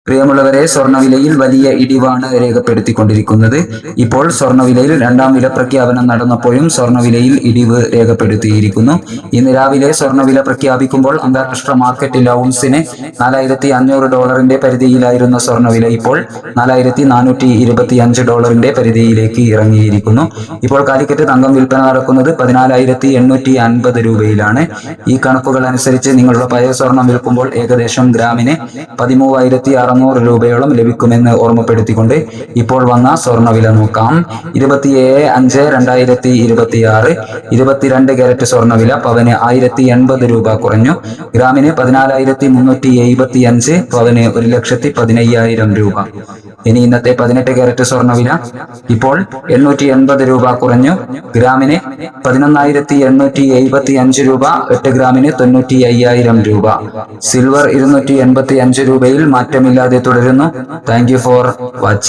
പ്രിയമുള്ളവരെ, സ്വർണ്ണവിലയിൽ വലിയ ഇടിവാണ് രേഖപ്പെടുത്തിക്കൊണ്ടിരിക്കുന്നത്. ഇപ്പോൾ സ്വർണ്ണവിലയിൽ രണ്ടാം വില പ്രഖ്യാപനം നടന്നപ്പോഴും സ്വർണ്ണവിലയിൽ ഇടിവ് രേഖപ്പെടുത്തിയിരിക്കുന്നു. ഇന്ന് രാവിലെ സ്വർണ്ണവില പ്രഖ്യാപിക്കുമ്പോൾ അന്താരാഷ്ട്ര മാർക്കറ്റിൽ ഔൺസിന് $4,500 പരിധിയിലായിരുന്ന സ്വർണ്ണവില ഇപ്പോൾ $4,425 പരിധിയിലേക്ക് ഇറങ്ങിയിരിക്കുന്നു. ഇപ്പോൾ കാലിക്കറ്റ് തങ്കം വിൽപ്പന നടക്കുന്നത് 14,850 രൂപയിലാണ്. ഈ കണക്കുകൾ അനുസരിച്ച് നിങ്ങളുടെ പഴയ സ്വർണം വിൽക്കുമ്പോൾ ഏകദേശം ഗ്രാമിന് 13,600 രൂപയോളം ലഭിക്കുമെന്ന് ഓർമ്മപ്പെടുത്തിക്കൊണ്ട് ഇപ്പോൾ വന്ന സ്വർണ്ണവില നോക്കാം. 27/5/2026 22 കാരറ്റ് സ്വർണ്ണവില പവന് 1,080 രൂപ കുറഞ്ഞു. ഗ്രാമിന് 14,375, പവന് 1,15,000 രൂപ. ഇനി ഇന്നത്തെ 18 കാരറ്റ് സ്വർണ്ണവില ഇപ്പോൾ 880 രൂപ കുറഞ്ഞു. ഗ്രാമിന് 11,875 രൂപ. 8 ഗ്രാമിന് 95,000 രൂപ. സിൽവർ 285 രൂപയിൽ മാറ്റമില്ലാതെ തുടരുന്നു. Thank you for watching.